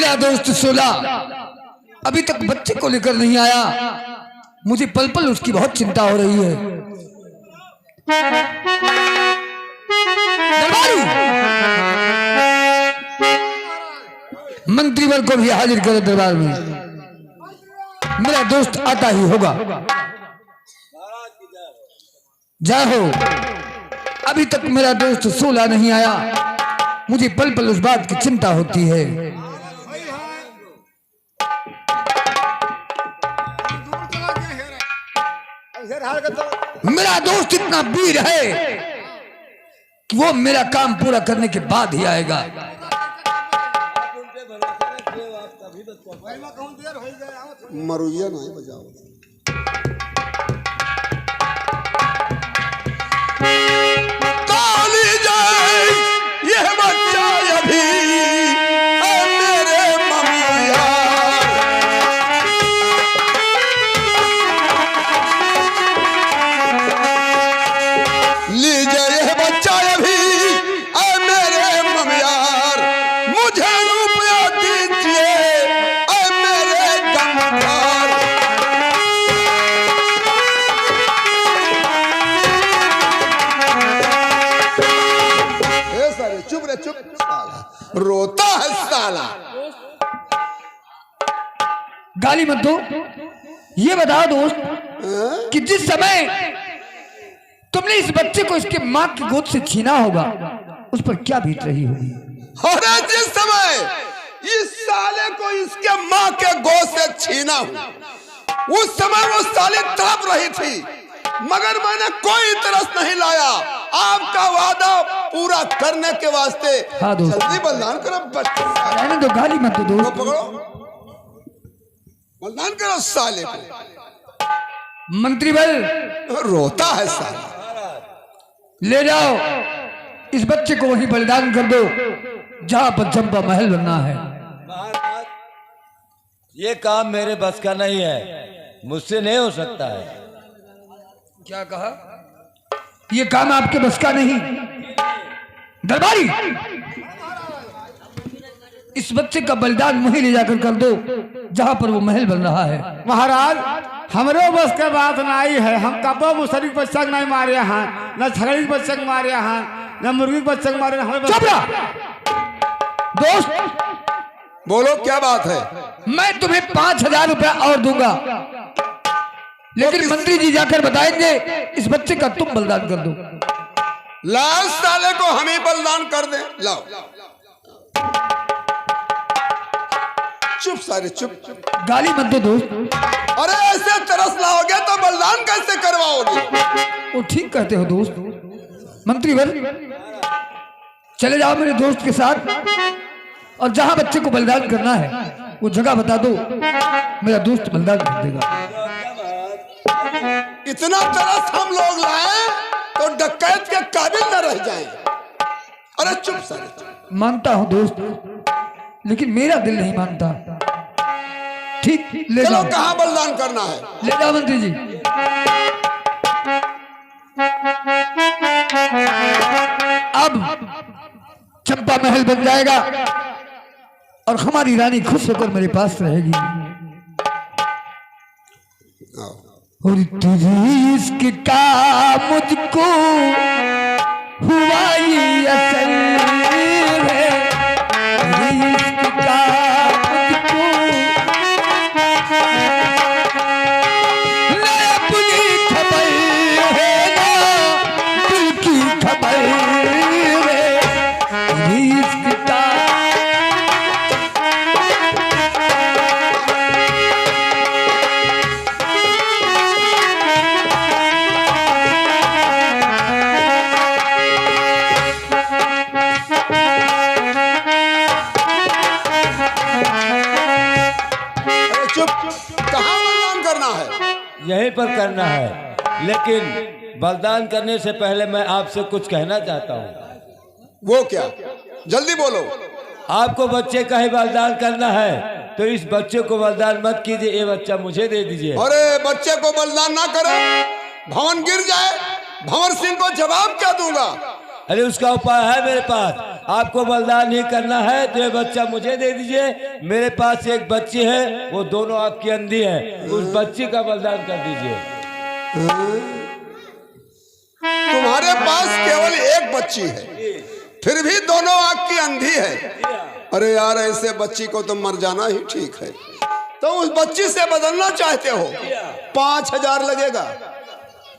मेरा दोस्त सोला अभी तक बच्चे को लेकर नहीं आया। मुझे पल पल उसकी बहुत चिंता हो रही है। दरबारी मंत्रीवर को भी हाजिर करो दरबार में। मेरा दोस्त आता ही होगा। जय हो। अभी तक मेरा दोस्त सोला नहीं आया। मुझे पल पल उस बात की चिंता होती है। मेरा दोस्त इतना वीर है कि वो मेरा काम पूरा करने के बाद ही आएगा। मरुइया नहीं बजाओ। काली जाए यह बच्चा अभी मेरे ममिया। लीजिए यह बच्चा अभी मेरे ममियार। मुझे रुपया दीजिए मेरे गंगार। चुप रे चुप। साला रोता है साला। गाली मत दो। ये बताओ दोस्त कि जिस समय तुमने इस बच्चे को इसके माँ की गोद से छीना होगा उस पर क्या बीत रही होगी। अरे जिस समय इस साले को इसके माँ के गोद से छीना उस समय वो साली तड़प रही थी, मगर मैंने कोई तरस नहीं लाया। आपका वादा पूरा करने के वास्ते हाँ जल्दी बलिदान करो। रहने दो, गाली मत दो दोस्त। पकड़ो, बलिदान करो साले को। मंत्री बल रोता है साला। ले जाओ इस बच्चे को वहीं बलिदान कर दो जहां पर चंपा महल बनना है। ये काम मेरे बस का नहीं है, मुझसे नहीं हो सकता है। क्या कहा? ये काम आपके बस का नहीं। दरबारी इस बच्चे का बलिदान वहीं ले जाकर कर दो जहां पर वो महल बन रहा है। महाराज हमरो बस के बात नहीं है। हम कबो मुसरी के बच्चा नहीं मारे हैं, न छगड़ी के बच्चा मारे हैं, न मुर्गी के बच्चा मारे। हमें चुप रहा दोस्त। बोलो क्या बात है? मैं तुम्हें 5,000 रुपया और दूंगा, लेकिन मंत्री जी जाकर बताएंगे इस बच्चे का तुम बलिदान कर दो। लाओ साले को हम ही बलिदान कर दें। लाओ। चुप सारे चुप। गाली मत दो दोस्त। अरे ऐसे तरस लाओगे तो बलिदान कैसे करवाओगे? वो ठीक कहते हो दोस्त। मंत्री वर चले जाओ मेरे दोस्त के साथ और जहां बच्चे को बलिदान करना है वो जगह बता दो, मेरा दोस्त बलिदान कर देगा। इतना तरस हम लोग लाए तो डकैत के काबिल न रह जाएं। अरे चुप सारे चुप। मानता हूं दोस्त, लेकिन मेरा दिल नहीं मानता। ठीक ले चलो जाओ। कहाँ बलिदान करना है? ले जाओ मंत्री जी। अब चंपा महल बन जाएगा और हमारी रानी खुश होकर मेरे पास रहेगी। और तुझे इश्क का मुझको हुआ ये असर है। तुझे इश्क का मुझको ना अपनी खबर है ना दिल की खबर है। तुझे इश्क का यहीं पर करना है, लेकिन बलिदान करने से पहले मैं आपसे कुछ कहना चाहता हूँ। वो क्या? जल्दी बोलो। आपको बच्चे का ही बलिदान करना है तो इस बच्चे को बलिदान मत कीजिए, ये बच्चा मुझे दे दीजिए। अरे बच्चे को बलिदान ना करो, भवन गिर जाए, भंवर सिंह को जवाब क्या दूंगा? अरे उसका उपाय है मेरे पास। आपको बलिदान नहीं करना है तो ये बच्चा मुझे दे दीजिए। मेरे पास एक बच्ची है, वो दोनों आपकी अंधी है, उस बच्ची का बलिदान कर दीजिए। तुम्हारे पास केवल एक बच्ची है, फिर भी दोनों आंख की अंधी है। अरे यार, ऐसे बच्ची को तो मर जाना ही ठीक है। तो उस बच्ची से बदलना चाहते हो, 5,000 लगेगा।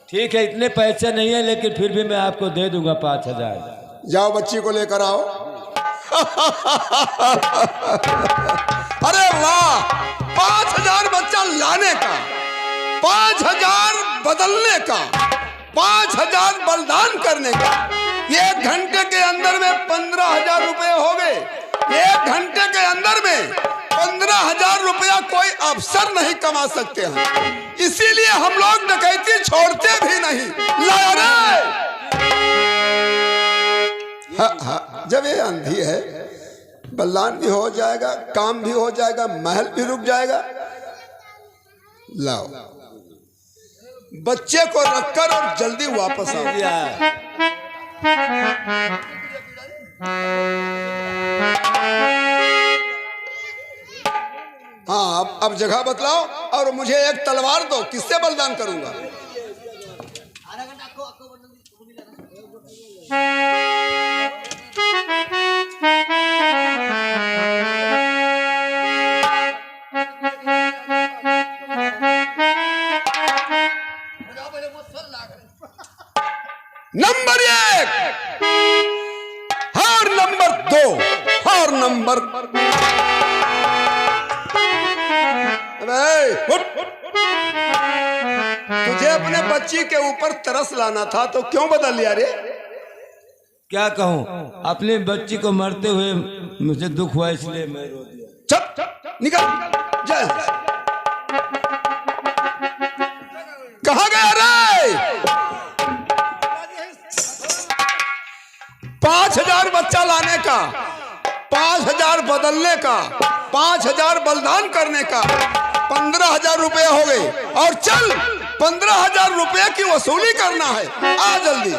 ठीक है, इतने पैसे नहीं है, लेकिन फिर भी मैं आपको दे दूंगा 5,000। जाओ बच्ची को लेकर आओ। अरे वाह, 5,000 बच्चा लाने का, 5,000 बदलने का, 5,000 बलिदान करने का। 1 घंटे के अंदर में 15,000 रुपए हो गए। 1 घंटे के अंदर में 15,000 रुपया कोई अफसर नहीं कमा सकते हैं। इसीलिए हम लोग डकैती छोड़ते भी नहीं। लाया रे। हाँ, जब ये अंधी है, बलिदान भी हो जाएगा, काम भी हो जाएगा, महल भी रुक जाएगा। लाओ बच्चे को रखकर और जल्दी वापस आओ। हाँ, अब जगह बतलाओ और मुझे एक तलवार दो, किससे बलिदान करूंगा। नंबर 1 और नंबर 2 और नंबर तुझे अपने बच्ची के ऊपर तरस लाना था तो क्यों बदल लिया रे। क्या कहूँ, अपने बच्ची को मरते हुए मुझे दुख हुआ, इसलिए मैं रो दिया। चुप निकल, जय। कहाँ गया रे। 5,000 बच्चा लाने का, 5,000 बदलने का, 5,000 बलिदान करने का, 15,000 रुपए हो गए। और चल, 15,000 रुपए की वसूली करना है। आ जल्दी।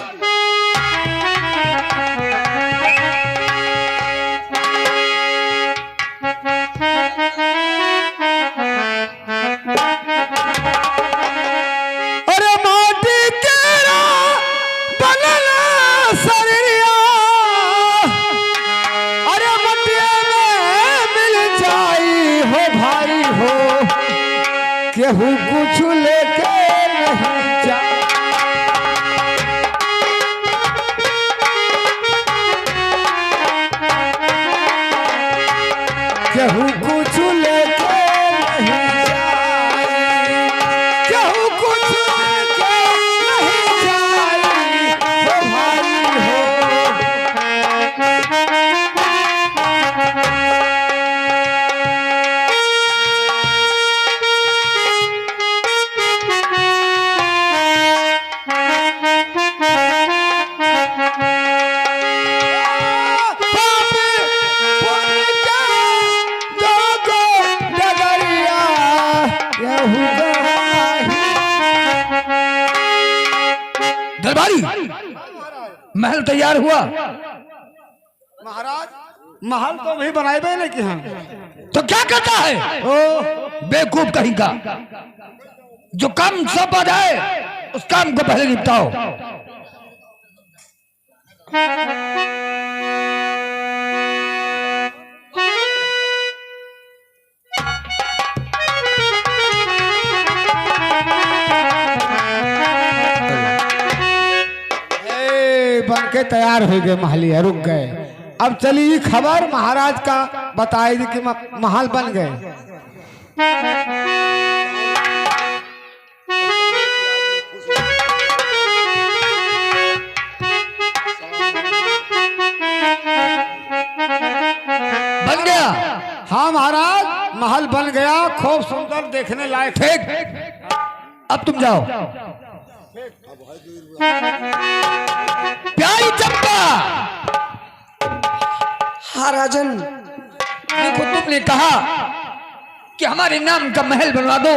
अरे माटी तेरा बनला सरिया, अरे मटिया में मिल जाई हो भाई हो, केहू कुछ लेके नहीं जा। केहू कुछ लेके नहीं जाई, केहू कुछ लेके नहीं जाई हो भाई दरबारी, महल तैयार हुआ। महाराज, महल तो वही बनाए गए कि हम तो क्या कहता है। ओ बेवकूफ कहीं का, जो काम सब आ जाए उस काम को पहले निपटाओ। बन के तैयार हो गए, महलिया रुक गए। अब चलिए खबर महाराज का बताई दी कि महल बन गए। बन गया। हाँ महाराज, महल बन गया, खूब सुंदर, देखने लायक। ठीक, अब तुम जाओ। प्यारी चंपा, हाँ राजन, देखो तुमने कहा कि हमारे नाम का महल बनवा दो।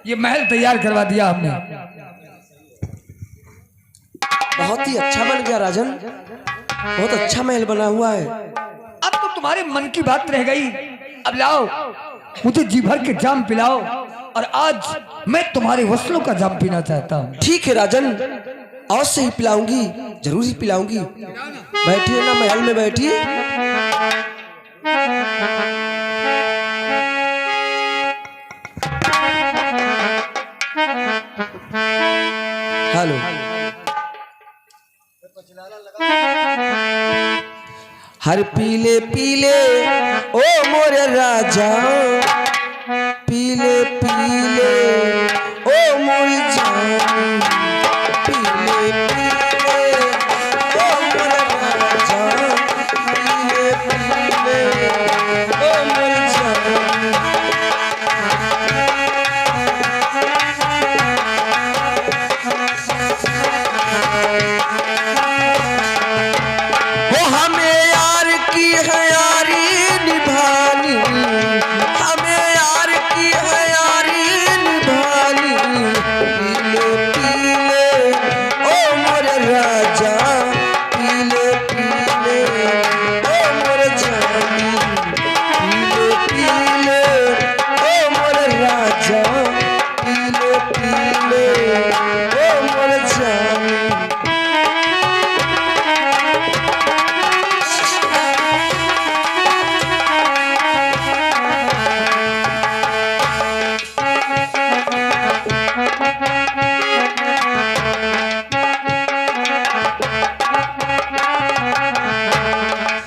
ये महल तैयार करवा दिया हमने। बहुत ही अच्छा बन गया राजन, बहुत अच्छा महल बना हुआ है। अब तो तुम्हारे मन की बात रह गई। अब लाओ मुझे जी भर के जाम पिलाओ, और आज मैं तुम्हारे वस्त्रों का जाम पीना चाहता हूँ। ठीक है राजन, अवश्य ही पिलाऊंगी, जरूर ही पिलाऊंगी। बैठिए ना महल में बैठिए। हेलो, हर पीले पीले ओ मोरे राजा, पीले पीले ओ मोरी जान, पीले पीले ओ मोरे राजा, पीले पीले ओ मोरी जान। वो हमें यार की है यारी निभानी, हमें यार की है यारी निभानी, पीले पीले ओ मोरे राजा, पीले पीले ओ मोरे जानी, पीले पीले ओ मोरे राजा, पीले पीले ओ मोरे जानी।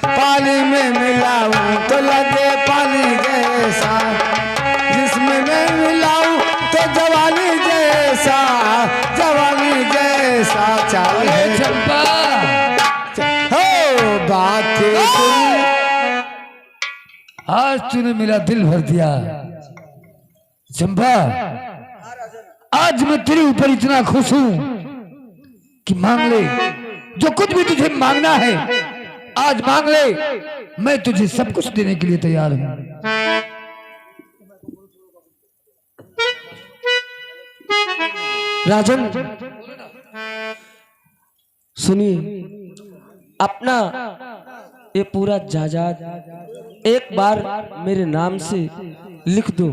पानी में मिलाऊं तो लगे पानी जैसा, जिसमें मैं मिलाऊं तो जवानी जैसा, जवानी जैसा चाल है। चंपा, हो बाकी आज तूने मेरा दिल भर दिया। चंपा, आज मैं तेरे ऊपर इतना खुश हूं कि मांग ले, जो कुछ भी तुझे मांगना है आज मांग ले, मैं तुझे सब कुछ देने के लिए तैयार हूं। राजन सुनिए, अपना ये पूरा जायदाद एक बार मेरे नाम से लिख दो।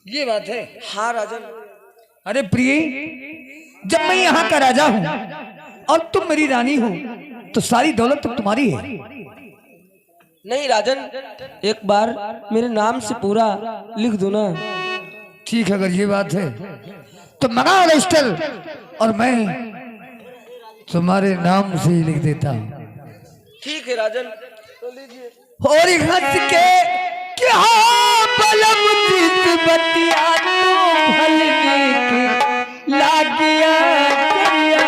ये बात है। हाँ राजन। अरे प्रिय, जब मैं यहाँ का राजा हूँ और तुम मेरी रानी हो तो सारी दौलत तो तुम्हारी है। नहीं राजन, एक बार मेरे नाम से पूरा लिख दो ना। ठीक है, अगर ये बात है तो मंगा रजिस्टर और मैं तुम्हारे नाम से ही लिख देता हूँ। ठीक है राजन, तो लीजिए। और हंस के क्या बलम जिस बतिया तो भलने की लागिया करिया।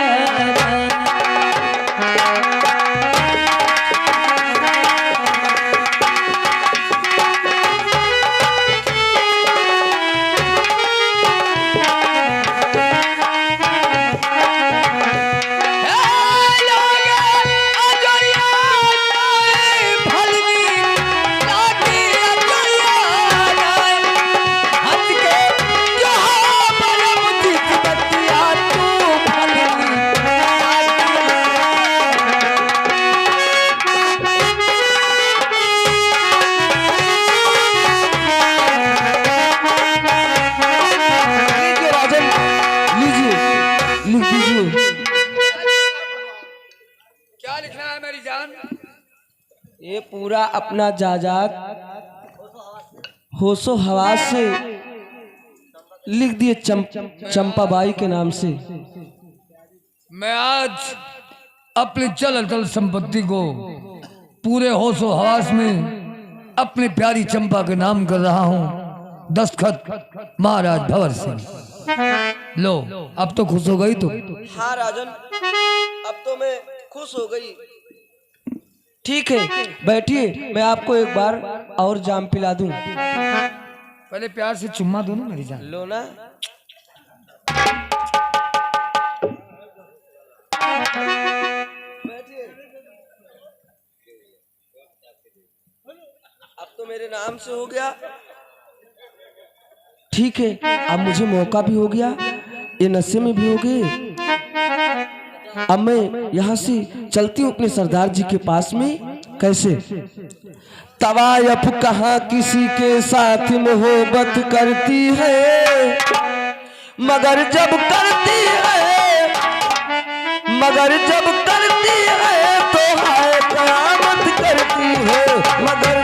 क्या लिखना है मेरी जान? ये पूरा अपना जायदाद होशो हवास से लिख दिए चंपाबाई के नाम से। मैं आज अपनी चल अचल संपत्ति को पूरे होशो हवास में अपनी प्यारी चंपा के नाम कर रहा हूँ। दस्तखत महाराज भंवर सिंह। लो, अब तो खुश हो गई तुम? हाँ राजन, अब तो मैं खुश हो गई। ठीक है, बैठिए, मैं आपको एक बार और जाम पिला दूं। पहले प्यार से चुम्मा दो ना मेरी जान। लो ना। अब तो मेरे नाम से हो गया। ठीक है, अब मुझे मौका भी हो गया, ये नशे में भी हो गए। अब मैं यहाँ से चलती हूँ अपने सरदार जी के पास में। कैसे? तवायफ कहाँ किसी के साथ मोहब्बत करती है, मगर जब करती है, मगर जब करती है तो हाय कयामत करती है। मगर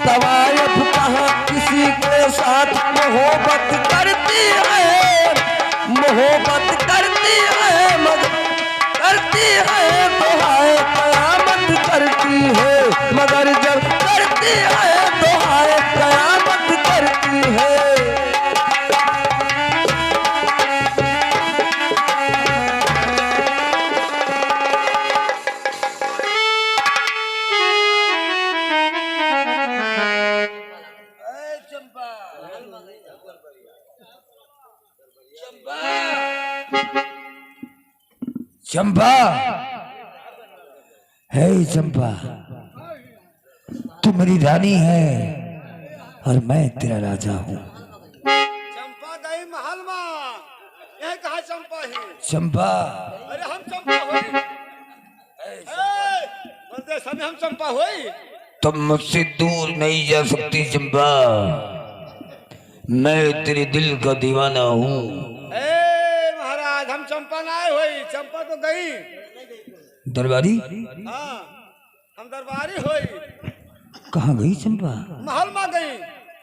तवायफ कहाँ किसी के साथ मोहब्बत करती है, मोहब्बत करती है, मगर करती है तो हाय कयामत करती है। मगर जब करती है तो हाय कयामत करती है। चंपा, हे चंपा, तू मेरी रानी है और मैं तेरा राजा हूँ। चंपा गई महल में, यह कहा चंपा है? चंपा, अरे हम चंपा होई, बंदे समय हम चंपा होई। तुम मुझसे दूर नहीं जा सकती चंपा, मैं तेरे दिल का दीवाना हूँ। महाराज हम चंपा ना आए होई, चंपा तो गई। दरबारी? हाँ हम दरबारी होई। कहाँ गई चंपा? महल में गई,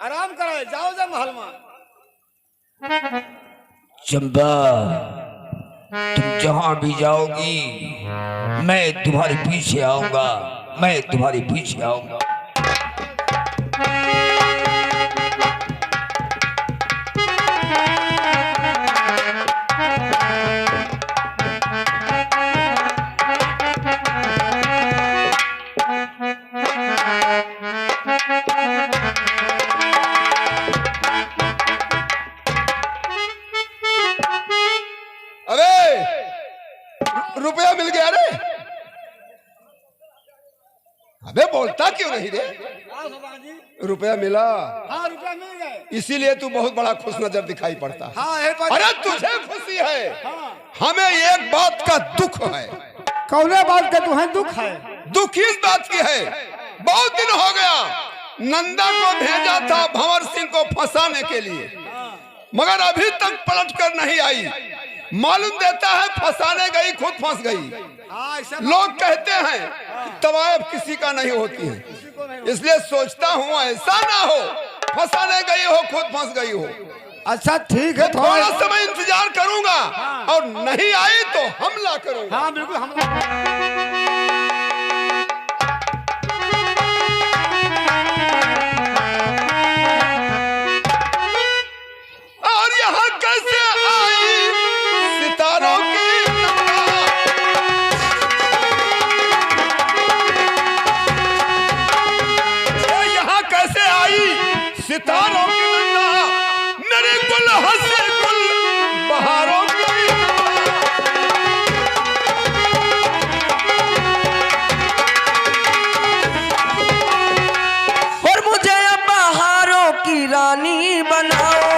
आराम कराए, जाओ जा महल में। चंपा, तुम जहां भी जाओगी मैं तुम्हारे पीछे आऊंगा, मैं तुम्हारे पीछे आऊंगा। रुपया मिल गया रे? अबे बोलता क्यों नहीं रे? रुपया मिला? हाँ रुपया मिल गए, इसीलिए तू बहुत बड़ा खुश नजर दिखाई पड़ता। हाँ अरे तुझे खुशी है, हमें एक बात का दुख है। कौने बात का तुम्हें दुख है? दुख इस बात की है, बहुत दिन हो गया नंदा को भेजा था भंवर सिंह को फंसाने के लिए, मगर अभी तक पलट कर नहीं आई। मालूम देता है फंसाने गई खुद फंस गई। लोग कहते हैं कि तवायफ किसी का नहीं होती है, इसलिए सोचता हूँ ऐसा ना हो फंसाने गई हो खुद फंस गई हो। अच्छा ठीक है, थोड़ा समय इंतजार करूंगा और नहीं आई तो हमला करूंगा। हाँ बिल्कुल हमला। और यहाँ कैसे आई सितारों की नंदा, यहाँ कैसे आई सितारों की नंदा, मेरे गुल हंसे गुल बहारों की। और मुझे अब बहारों की रानी बनाओ,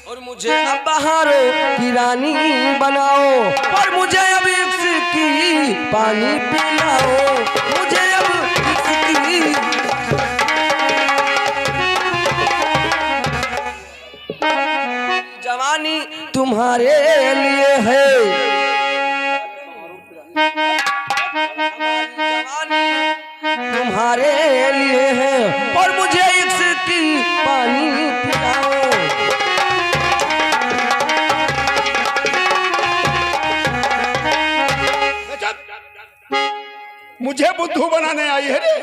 और मुझे अब बहारों की रानी बनाओ, और मुझे अब इसकी पानी पिलाओ, मुझे अब इसकी जवानी तुम्हारे लिए है, जवानी तुम्हारे लिए है, और मुझे इसकी पानी पिलाओ। मुझे बुद्धू बनाने आई है रे,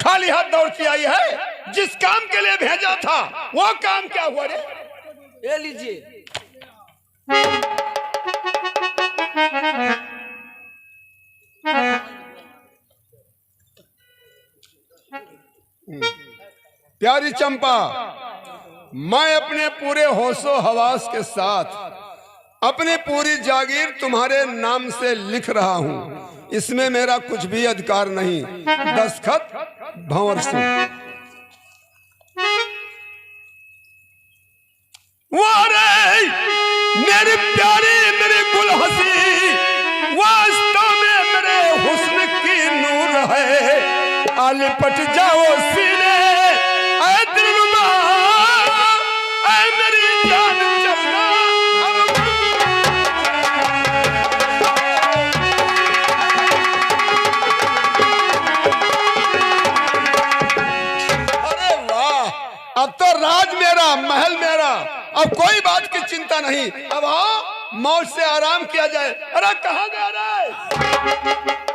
खाली हाथ दौड़ती आई है। जिस काम के लिए भेजा था वो काम क्या हुआ रे? ये लीजिए। प्यारी चंपा, मैं अपने पूरे होशो हवास के साथ अपनी पूरी जागीर तुम्हारे नाम से लिख रहा हूँ। इसमें मेरा कुछ भी अधिकार नहीं। दस्तखत भंवर सिंह। वारे मेरी प्यारी मेरी गुलहसी, वास्तव में मेरे हुस्न की नूर है। आलिपट जाओ सीने ऐ दिलरुबा, ऐ मेरी जान चलना अरे वाह, अब तो राज मेरा, महल मेरा, अब कोई बात की चिंता नहीं। अब हाँ, मौज से आराम किया जाए। अरे कहाँ गया रे?